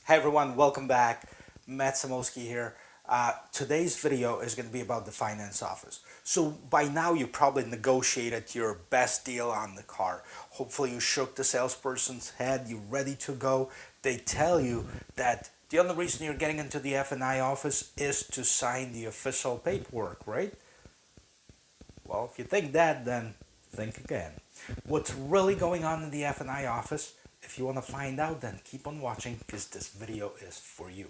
Hi everyone, welcome back. Matt Samosky here. Today's video is going to be about the finance office. So by now you probably negotiated your best deal on the car. Hopefully you shook the salesperson's head, you're ready to go. They tell you that the only reason you're getting into the F&I office is to sign the official paperwork, right? Well, if you think that, then think again. What's really going on in the F&I office? If you want to find out, then keep on watching because this video is for you.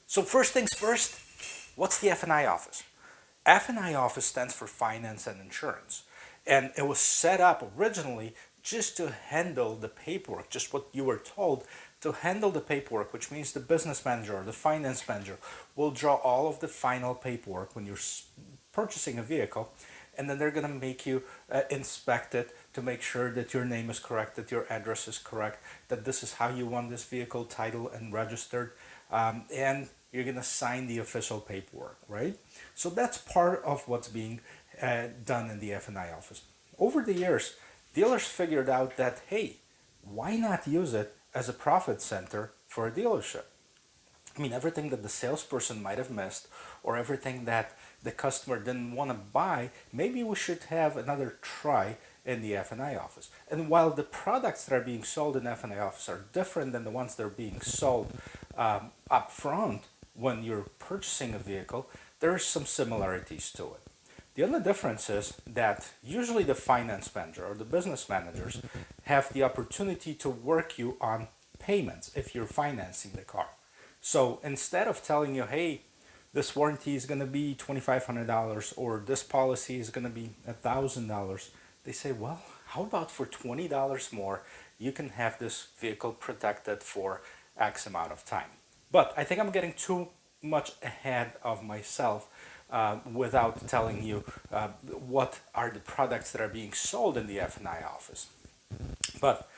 So first things first, what's the F&I office? F&I office stands for finance and insurance. And it was set up originally just to handle the paperwork, just what you were told, to handle the paperwork, which means the business manager or the finance manager will draw all of the final paperwork when you're purchasing a vehicle, and then they're going to make you inspect it to make sure that your name is correct, that your address is correct, that this is how you want this vehicle titled and registered, and you're going to sign the official paperwork, right? So that's part of what's being done in the F&I office. Over the years, dealers figured out that, hey, why not use it as a profit center for a dealership? I mean, everything that the salesperson might have missed or everything that the customer didn't want to buy, maybe we should have another try in the F&I office. And while the products that are being sold in F&I office are different than the ones that are being sold up front when you're purchasing a vehicle, there are some similarities to it. The only difference is that usually the finance manager or the business managers have the opportunity to work you on payments if you're financing the car. So instead of telling you, hey, this warranty is going to be $2,500 or this policy is going to be $1,000, they say, well, how about for $20 more, you can have this vehicle protected for X amount of time. But I think I'm getting too much ahead of myself without telling you what are the products that are being sold in the F&I office. But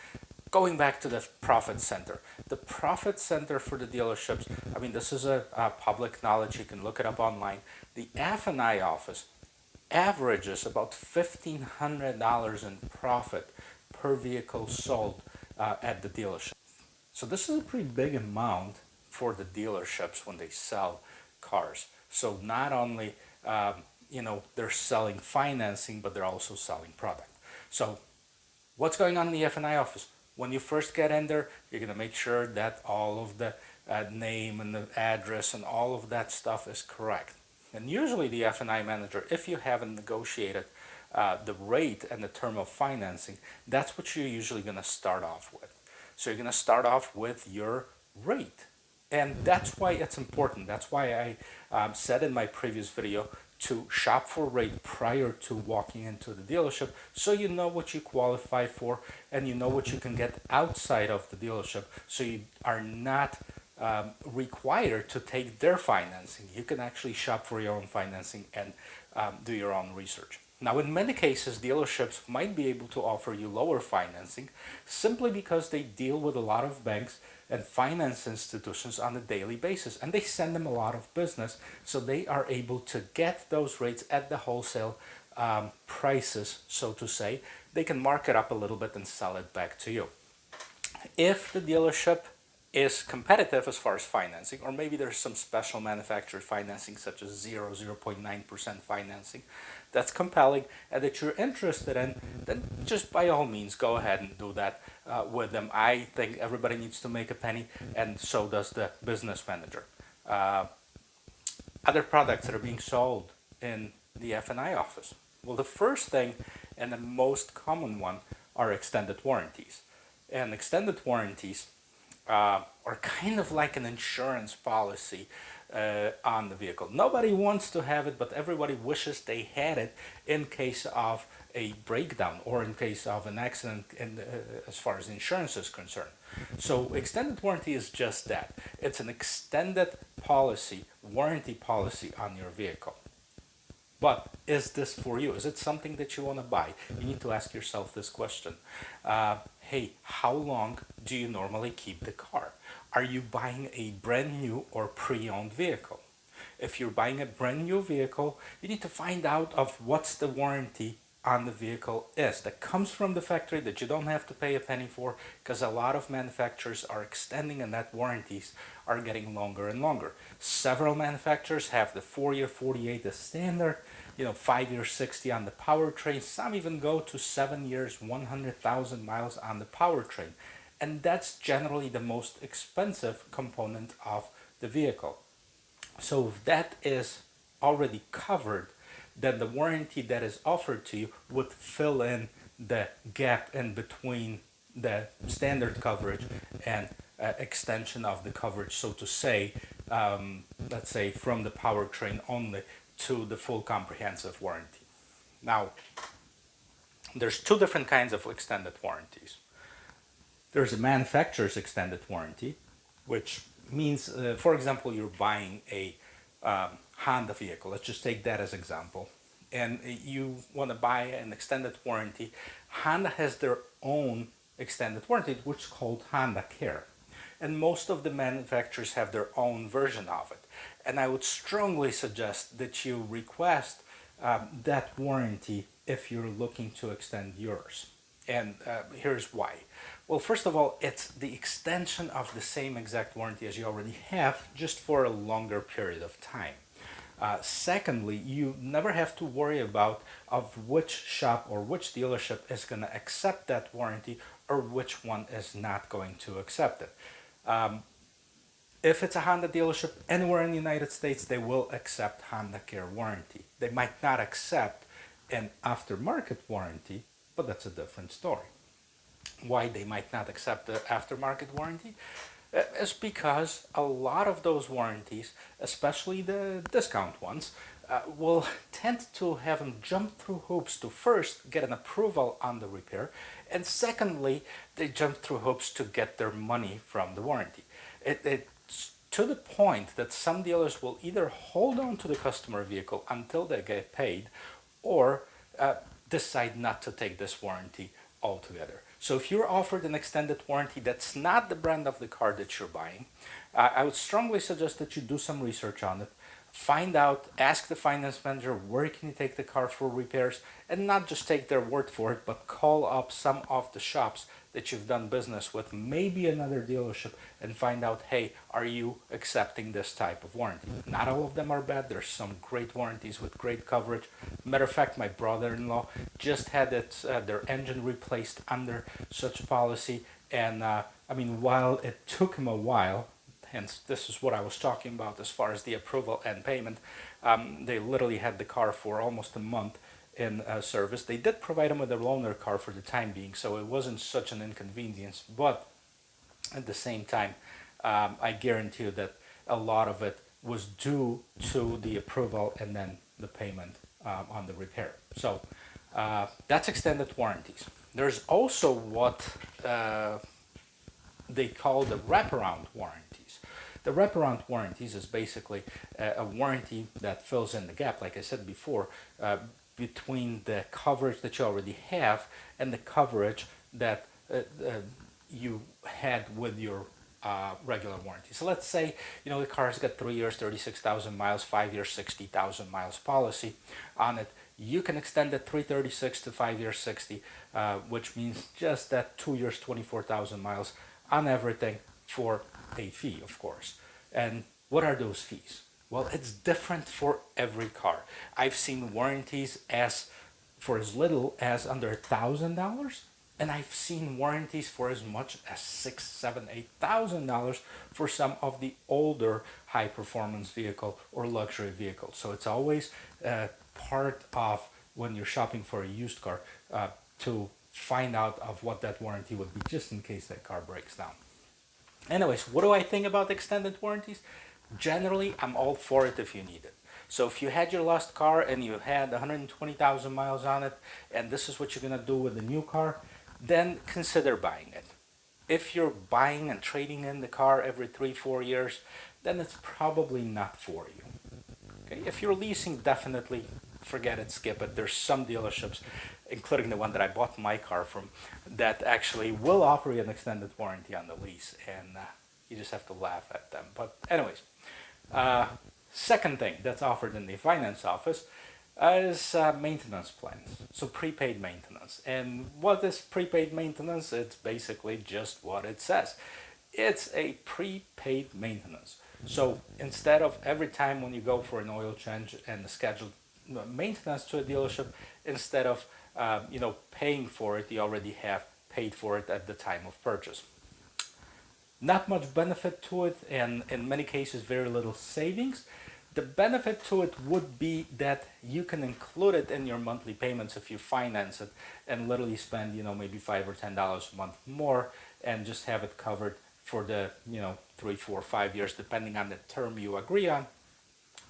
going back to the profit center, the profit center for the dealerships, I mean, this is a public knowledge. You can look it up online. The F&I office averages about $1,500 in profit per vehicle sold at the dealership. So this is a pretty big amount for the dealerships when they sell cars. So not only they're selling financing, but they're also selling product. So what's going on in the F&I office? When you first get in there, you're going to make sure that all of the name and the address and all of that stuff is correct. And usually the F&I manager, if you haven't negotiated the rate and the term of financing, that's what you're usually going to start off with. So you're going to start off with your rate. And that's why it's important. That's why I said in my previous video to shop for rate prior to walking into the dealership, so you know what you qualify for and you know what you can get outside of the dealership, so you are not required to take their financing. You can actually shop for your own financing and do your own research. Now, in many cases, dealerships might be able to offer you lower financing simply because they deal with a lot of banks and finance institutions on a daily basis, and they send them a lot of business, so they are able to get those rates at the wholesale prices, so to say. They can mark it up a little bit and sell it back to you. If the dealership is competitive as far as financing, or maybe there's some special manufacturer financing such as 0.9% financing that's compelling and that you're interested in, then just by all means go ahead and do that with them. I think everybody needs to make a penny, and so does the business manager. Other products that are being sold in the F&I office. Well, the first thing and the most common one are extended warranties. And extended warranties are kind of like an insurance policy on the vehicle. Nobody wants to have it, but everybody wishes they had it in case of a breakdown or in case of an accident as far as insurance is concerned. So extended warranty is just that. It's an extended policy, warranty policy on your vehicle. But is this for you? Is it something that you want to buy? You need to ask yourself this question. Hey, how long do you normally keep the car? Are you buying a brand new or pre-owned vehicle? If you're buying a brand new vehicle, you need to find out of what's the warranty on the vehicle is that comes from the factory that you don't have to pay a penny for, because a lot of manufacturers are extending and that warranties are getting longer and longer. Several manufacturers have the 4-year 48 as standard, 5-year 60 on the powertrain. Some even go to 7 years 100,000 miles on the powertrain, and that's generally the most expensive component of the vehicle. So if that is already covered, then the warranty that is offered to you would fill in the gap in between the standard coverage and extension of the coverage, so to say, let's say from the powertrain only to the full comprehensive warranty. Now, there's two different kinds of extended warranties. There's a manufacturer's extended warranty, which means, for example, you're buying a Honda vehicle. Let's just take that as example. And you want to buy an extended warranty. Honda has their own extended warranty, which is called Honda Care. And most of the manufacturers have their own version of it. And I would strongly suggest that you request that warranty if you're looking to extend yours. And here's why. Well, first of all, it's the extension of the same exact warranty as you already have, just for a longer period of time. Secondly, you never have to worry about of which shop or which dealership is going to accept that warranty or which one is not going to accept it. If it's a Honda dealership anywhere in the United States, they will accept Honda Care warranty. They might not accept an aftermarket warranty, but that's a different story. Why they might not accept the aftermarket warranty is because a lot of those warranties, especially the discount ones, will tend to have them jump through hoops to first get an approval on the repair, and secondly, they jump through hoops to get their money from the warranty. It's to the point that some dealers will either hold on to the customer vehicle until they get paid, or decide not to take this warranty altogether. So if you're offered an extended warranty that's not the brand of the car that you're buying, I would strongly suggest that you do some research on it. Find out, ask the finance manager where can you take the car for repairs, and not just take their word for it, but call up some of the shops that you've done business with, maybe another dealership, and find out, hey, are you accepting this type of warranty? Not all of them are bad. There's some great warranties with great coverage. Matter of fact, my brother-in-law just had their engine replaced under such a policy, and while it took him a while, hence this is what I was talking about as far as the approval and payment, they literally had the car for almost a month in service. They did provide him with a loaner car for the time being, so it wasn't such an inconvenience, but at the same time, I guarantee you that a lot of it was due to the approval and then the payment on the repair. So that's extended warranties. There's also what they call the wraparound warranties. The wraparound warranties is basically a warranty that fills in the gap, like I said before, between the coverage that you already have and the coverage that you had with your regular warranty. So let's say the car's got 3 years, 36,000 miles, 5 years, 60,000 miles policy on it. You can extend the 336 to 5 years, 60, which means just that 2 years, 24,000 miles on everything for a fee, of course. And what are those fees? Well, it's different for every car. I've seen warranties for as little as under $1,000, and I've seen warranties for as much as $6,000, $7,000, $8,000 for some of the older high-performance vehicle or luxury vehicles. So it's always part of when you're shopping for a used car to find out of what that warranty would be, just in case that car breaks down. Anyways, what do I think about extended warranties? Generally, I'm all for it if you need it. So if you had your last car and you had 120,000 miles on it, and this is what you're going to do with the new car, then consider buying it. If you're buying and trading in the car every 3-4 years, then it's probably not for you. Okay? If you're leasing, definitely forget it, skip it. There's some dealerships, including the one that I bought my car from, that actually will offer you an extended warranty on the lease, and you just have to laugh at them. But anyways, uh, second thing that's offered in the finance office is maintenance plans. So prepaid maintenance. And what is prepaid maintenance? It's basically just what it says. It's a prepaid maintenance. So instead of every time when you go for an oil change and the scheduled maintenance to a dealership, instead of paying for it, you already have paid for it at the time of purchase. Not much benefit to it, and in many cases very little savings. The benefit to it would be that you can include it in your monthly payments if you finance it and literally spend maybe $5 or $10 a month more and just have it covered for the 3, 4, 5 years depending on the term you agree on,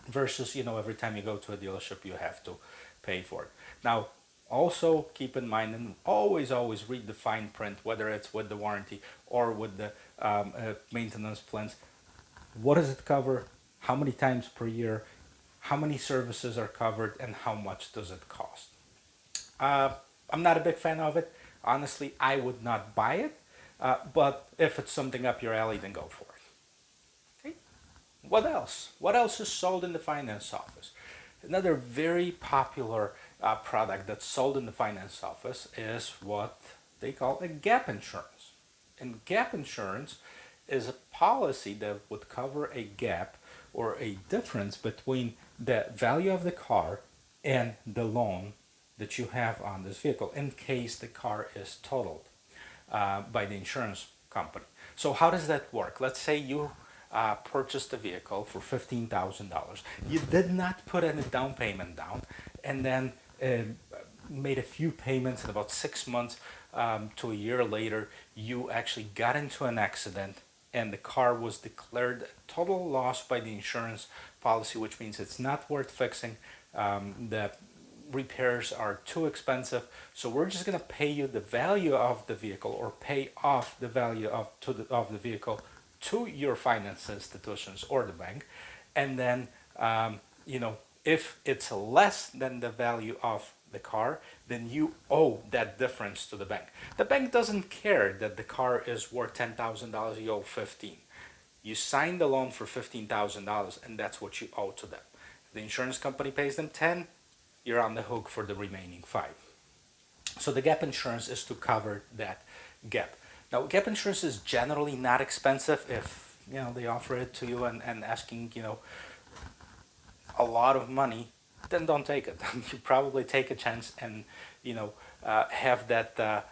versus every time you go to a dealership you have to pay for it. Now also keep in mind, and always read the fine print, whether it's with the warranty or with the maintenance plans. What does it cover? How many times per year? How many services are covered? And how much does it cost? I'm not a big fan of it. Honestly, I would not buy it. But if it's something up your alley, then go for it. Okay. What else? What else is sold in the finance office? Another very popular product that's sold in the finance office is what they call a gap insurance. And gap insurance is a policy that would cover a gap or a difference between the value of the car and the loan that you have on this vehicle in case the car is totaled by the insurance company. So how does that work? Let's say you purchased a vehicle for $15,000. You did not put any down payment down, and then made a few payments, and about 6 months to a year later, you actually got into an accident and the car was declared a total loss by the insurance policy, which means it's not worth fixing. The repairs are too expensive, so we're just going to pay you the value of the vehicle, or pay off the value of the vehicle to your finance institutions or the bank, and then if it's less than the value of the car, then you owe that difference to the bank. The bank doesn't care that the car is worth $10,000, you owe 15. You signed the loan for $15,000, and that's what you owe to them. If the insurance company pays them 10, you're on the hook for the remaining 5. So the gap insurance is to cover that gap. Now, gap insurance is generally not expensive. If they offer it to you and asking a lot of money, then don't take it. You probably take a chance and have that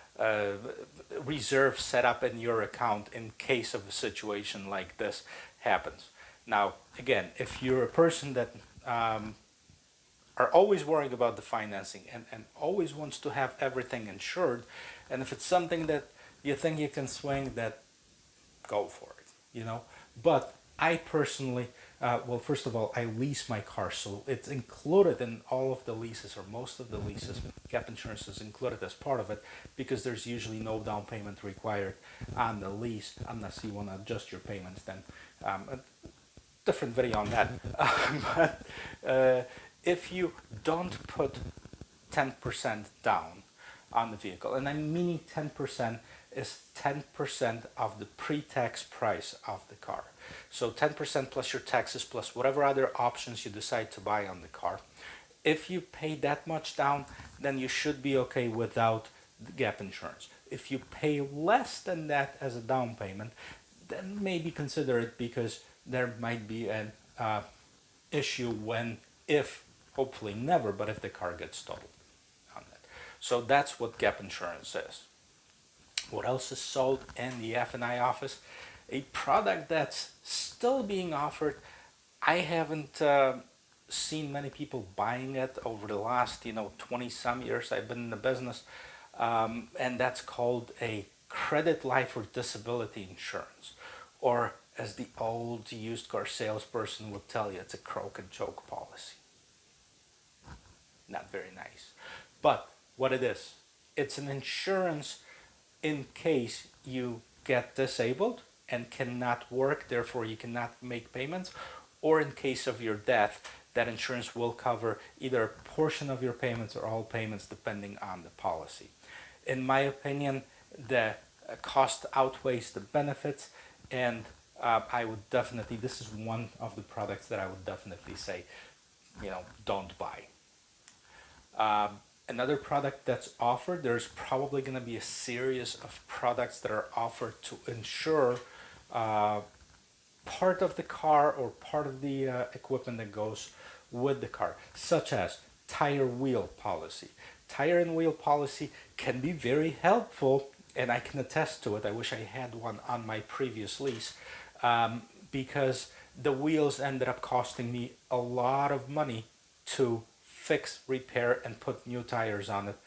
reserve set up in your account in case of a situation like this happens. Now, again, if you're a person that are always worrying about the financing and always wants to have everything insured, and if it's something that you think you can swing, that go for it, But I personally, well, first of all, I lease my car, so it's included in all of the leases, or most of the leases. Gap insurance is included as part of it, because there's usually no down payment required on the lease, unless you want to adjust your payments. Then a different video on that. But if you don't put 10% down on the vehicle, and I'm meaning 10% is 10% of the pre-tax price of the car. So 10% plus your taxes plus whatever other options you decide to buy on the car. If you pay that much down, then you should be okay without the gap insurance. If you pay less than that as a down payment, then maybe consider it, because there might be an issue when, if, hopefully never, but if the car gets totaled on that. So that's what gap insurance is. What else is sold in the F&I office? A product that's still being offered. I haven't seen many people buying it over the last 20 some years I've been in the business, and that's called a credit life or disability insurance, or as the old used car salesperson would tell you, it's a croak and choke policy. Not very nice, but what it is, it's an insurance in case you get disabled and cannot work, therefore you cannot make payments, or in case of your death, that insurance will cover either a portion of your payments or all payments depending on the policy. In my opinion, the cost outweighs the benefits, and I would definitely, this is one of the products that I would definitely say, don't buy. Another product that's offered, there's probably going to be a series of products that are offered to insure part of the car or part of the equipment that goes with the car, such as tire wheel policy. Tire and wheel policy can be very helpful, and I can attest to it. I wish I had one on my previous lease, because the wheels ended up costing me a lot of money to fix, repair, and put new tires on it,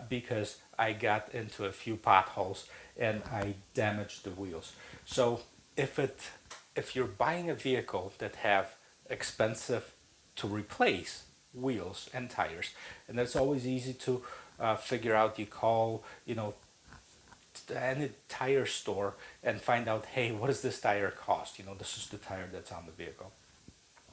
because I got into a few potholes and I damaged the wheels. So if you're buying a vehicle that have expensive to replace wheels and tires, and that's always easy to figure out. You call, any tire store and find out, hey, what does this tire cost? This is the tire that's on the vehicle.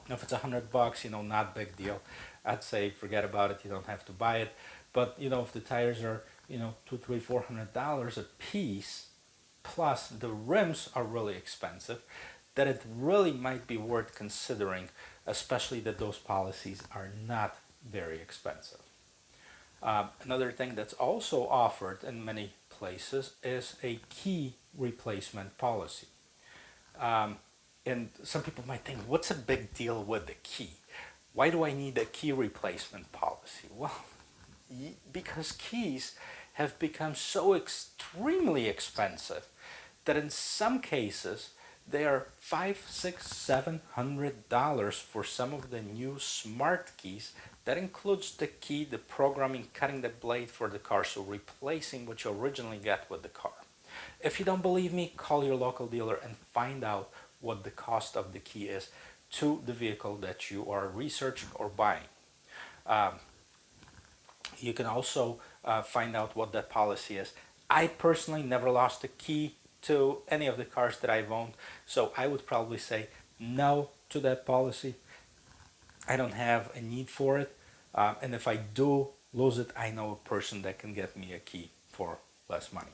If it's $100, not big deal. I'd say forget about it. You don't have to buy it. But if the tires are $200, $300, $400 a piece, plus the rims are really expensive, that it really might be worth considering, especially that those policies are not very expensive. Another thing that's also offered in many places is a key replacement policy. And some people might think, what's a big deal with the key? Why do I need a key replacement policy? Well, because keys have become so extremely expensive that in some cases they are $500, $600, $700 for some of the new smart keys. That includes the key, the programming, cutting the blade for the car, so replacing what you originally got with the car. If you don't believe me, call your local dealer and find out what the cost of the key is to the vehicle that you are researching or buying. You can also find out what that policy is. I personally never lost a key to any of the cars that I've owned, so I would probably say no to that policy. I don't have a need for it, and if I do lose it, I know a person that can get me a key for less money.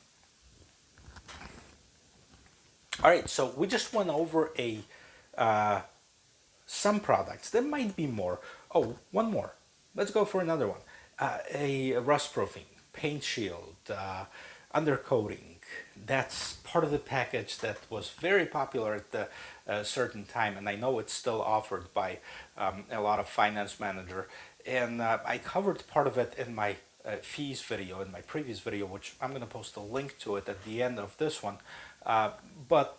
All right, so we just went over some products. There might be more. Oh, one more. Let's go for another one. A rust proofing, paint shield, undercoating. That's part of the package that was very popular at a certain time, and I know it's still offered by a lot of finance manager. And I covered part of it in my fees video, in my previous video, which I'm going to post a link to it at the end of this one. But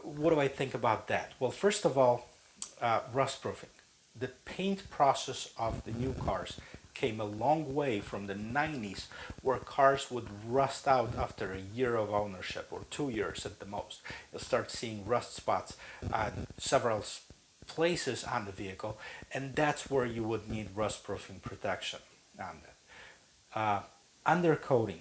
what do I think about that? Well, first of all, rust proofing. The paint process of the new cars came a long way from the 90s, where cars would rust out after a year of ownership, or 2 years at the most. You'll start seeing rust spots on several places on the vehicle, and that's where you would need rust proofing protection on that. Undercoating,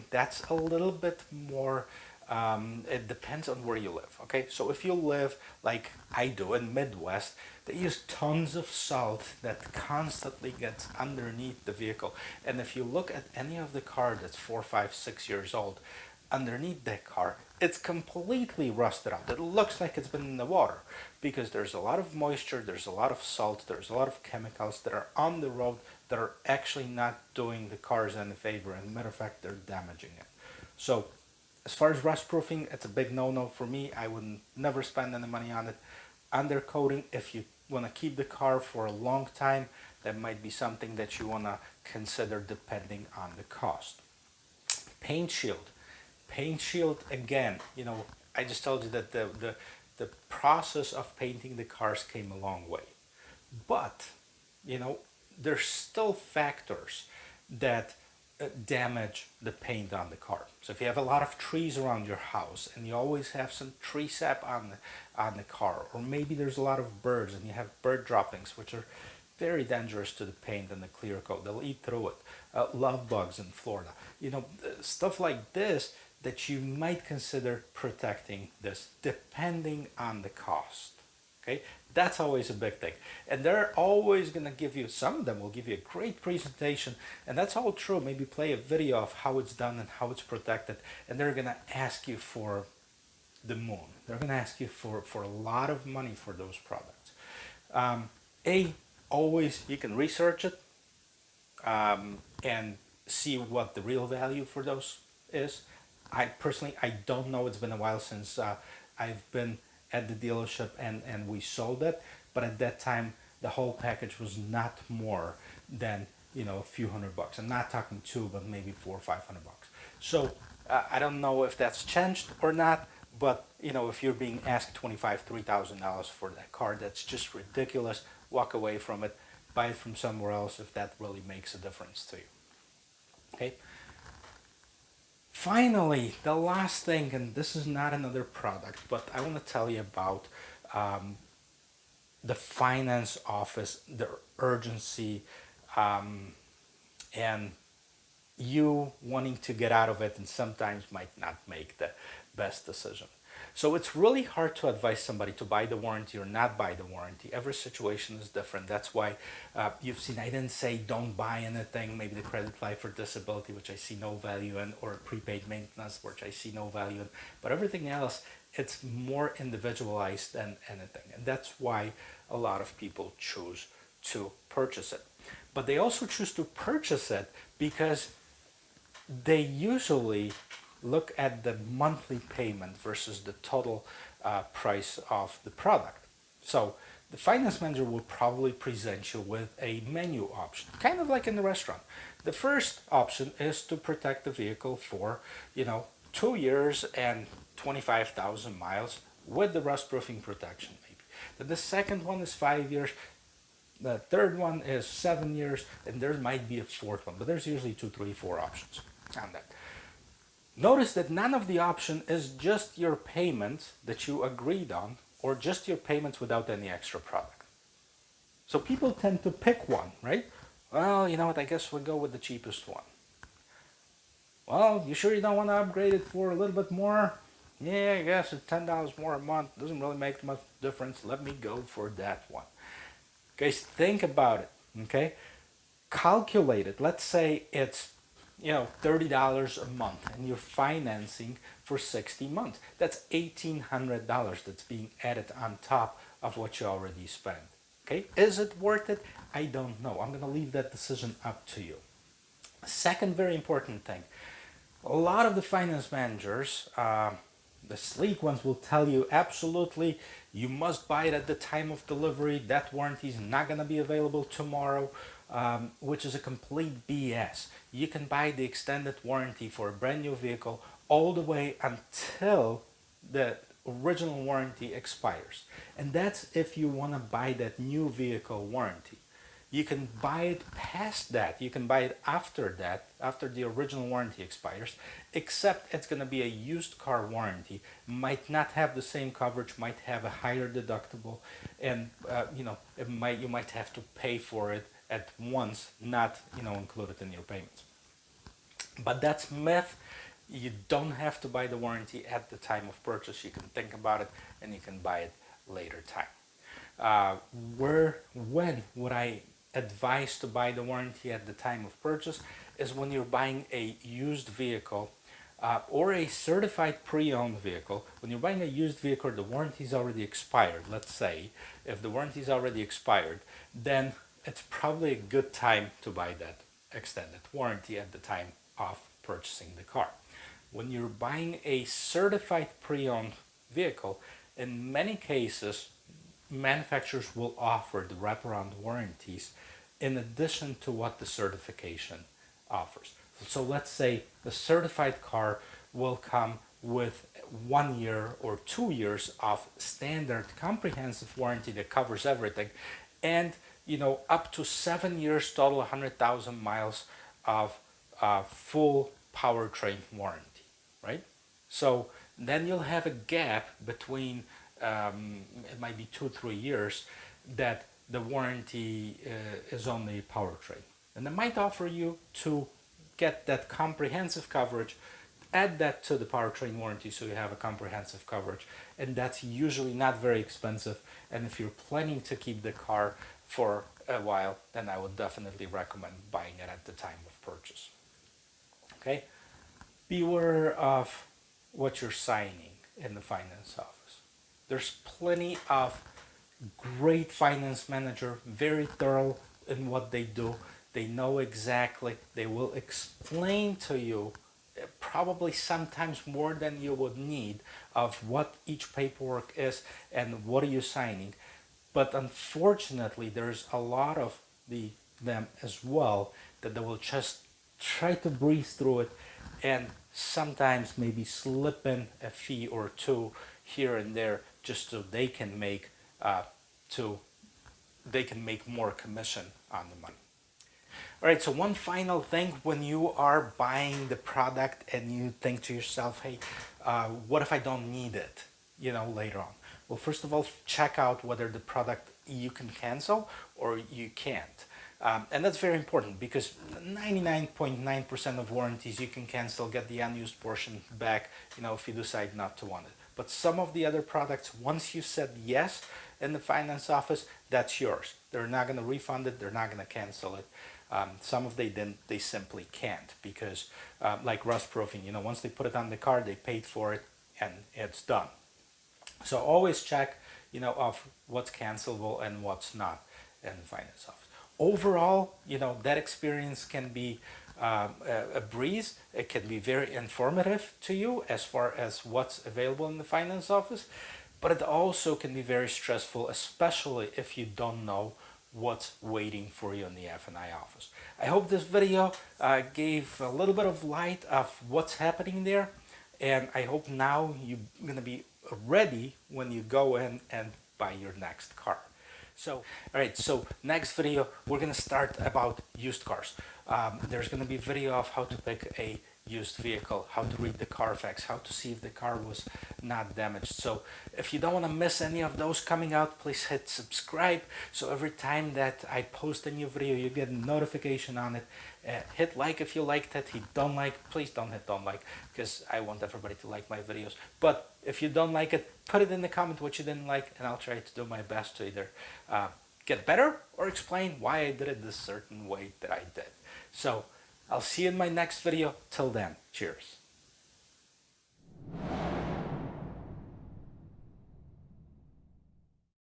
that's a little bit more, it depends on where you live. Okay, so if you live like I do in Midwest, they use tons of salt that constantly gets underneath the vehicle. And if you look at any of the car that's 4, 5, 6 years old, underneath that car, it's completely rusted out. It looks like it's been in the water because there's a lot of moisture, there's a lot of salt, there's a lot of chemicals that are on the road that are actually not doing the cars any favor. And matter of fact, they're damaging it. So as far as rust proofing, it's a big no-no for me. I would never spend any money on it. Undercoating, if you want to keep the car for a long time, that might be something that you want to consider depending on the cost. Paint shield. Paint shield, again, I just told you that the process of painting the cars came a long way. But, there's still factors that damage the paint on the car. So if you have a lot of trees around your house and you always have some tree sap on the car, or maybe there's a lot of birds and you have bird droppings, which are very dangerous to the paint and the clear coat. They'll eat through it. Love bugs in Florida. Stuff like this that you might consider protecting this depending on the cost. Okay, that's always a big thing. And they're always going to give you, some of them will give you a great presentation, and that's all true. Maybe play a video of how it's done and how it's protected, and they're going to ask you for the moon. They're going to ask you for a lot of money for those products. Um, a Always you can research it, and see what the real value for those is. I personally, I don't know. It's been a while since I've been at the dealership and we sold it, but at that time the whole package was not more than, a few $100. I'm not talking two, but maybe $400 or $500. So I don't know if that's changed or not, but if you're being asked $3,000 for that car, that's just ridiculous. Walk away from it, buy it from somewhere else if that really makes a difference to you. Okay. Finally, the last thing, and this is not another product, but I want to tell you about um, the finance office, the urgency, um, and you wanting to get out of it and sometimes might not make the best decision. So it's really hard to advise somebody to buy the warranty or not buy the warranty. Every situation is different. That's why you've seen, I didn't say don't buy anything, maybe the credit life or disability, which I see no value in, or prepaid maintenance, which I see no value in. But everything else, it's more individualized than anything. And that's why a lot of people choose to purchase it. But they also choose to purchase it because they usually look at the monthly payment versus the total price of the product. So the finance manager will probably present you with a menu option, kind of like in the restaurant. The first option is to protect the vehicle for, 2 years and 25,000 miles with the rust proofing protection, maybe. Then the second one is 5 years. The third one is 7 years, and there might be a fourth one, but there's usually 2, 3, 4 options on that. Notice that none of the option is just your payment that you agreed on, or just your payments without any extra product. So people tend to pick one, right? Well, you know what, I guess we'll go with the cheapest one. Well, you sure you don't want to upgrade it for a little bit more? Yeah, I guess it's $10 more a month. Doesn't really make much difference. Let me go for that one. Guys, think about it, okay? Calculate it. Let's say it's $30 a month and you're financing for 60 months. That's $1,800 that's being added on top of what you already spent. Okay, is it worth it? I don't know. I'm going to leave that decision up to you. Second very important thing, a lot of the finance managers, the sleek ones, will tell you absolutely you must buy it at the time of delivery. That warranty is not going to be available tomorrow, which is a complete BS. You can buy the extended warranty for a brand new vehicle all the way until the original warranty expires. And that's if you want to buy that new vehicle warranty. You can buy it past that. You can buy it after that, after the original warranty expires, except it's going to be a used car warranty. Might not have the same coverage, might have a higher deductible, and you might have to pay for it at once, not included in your payments. But that's myth. You don't have to buy the warranty at the time of purchase. You can think about it and you can buy it later time. When would I advise to buy the warranty at the time of purchase is when you're buying a used vehicle or a certified pre-owned vehicle. When you're buying a used vehicle, the warranty is already expired. Let's say if the warranty is already expired, then it's probably a good time to buy that extended warranty at the time of purchasing the car. When you're buying a certified pre-owned vehicle, in many cases, manufacturers will offer the wraparound warranties in addition to what the certification offers. So let's say the certified car will come with 1 year or 2 years of standard comprehensive warranty that covers everything, and up to 7 years total, 100,000 miles of full powertrain warranty, right? So then you'll have a gap between it might be 2-3 years that the warranty is only powertrain, and they might offer you to get that comprehensive coverage add that to the powertrain warranty so you have a comprehensive coverage, and that's usually not very expensive. And if you're planning to keep the car for a while, then I would definitely recommend buying it at the time of purchase. Okay, beware of what you're signing in the finance office. There's plenty of great finance manager, very thorough in what they do. They know exactly, they will explain to you probably sometimes more than you would need of what each paperwork is and what are you signing. But unfortunately, there's a lot of them as well that they will just try to breeze through it and sometimes maybe slip in a fee or two here and there just so to they can make more commission on the money. All right, so one final thing when you are buying the product and you think to yourself, hey, what if I don't need it, later on? Well, first of all, check out whether the product you can cancel or you can't. And that's very important because 99.9% of warranties you can cancel, get the unused portion back, if you decide not to want it. But some of the other products, once you said yes in the finance office, that's yours. They're not going to refund it. They're not going to cancel it. Some of they simply can't because, like rust proofing, once they put it on the car, they paid for it and it's done. So always check, of what's cancelable and what's not in the finance office. Overall, that experience can be a breeze. It can be very informative to you as far as what's available in the finance office, but it also can be very stressful, especially if you don't know what's waiting for you in the F&I office. I hope this video gave a little bit of light of what's happening there, and I hope now you're going to be ready when you go in and buy your next car. So, all right, so next video, we're going to start about used cars. There's going to be a video of how to pick a used vehicle, how to read the Carfax, how to see if the car was not damaged. So if you don't want to miss any of those coming out, please hit subscribe. So every time that I post a new video, you get a notification on it. Hit like if you liked it. Hit don't like, please don't hit don't like, because I want everybody to like my videos. But if you don't like it, put it in the comment what you didn't like, and I'll try to do my best to either get better or explain why I did it this certain way that I did. So I'll see you in my next video. Till then, cheers.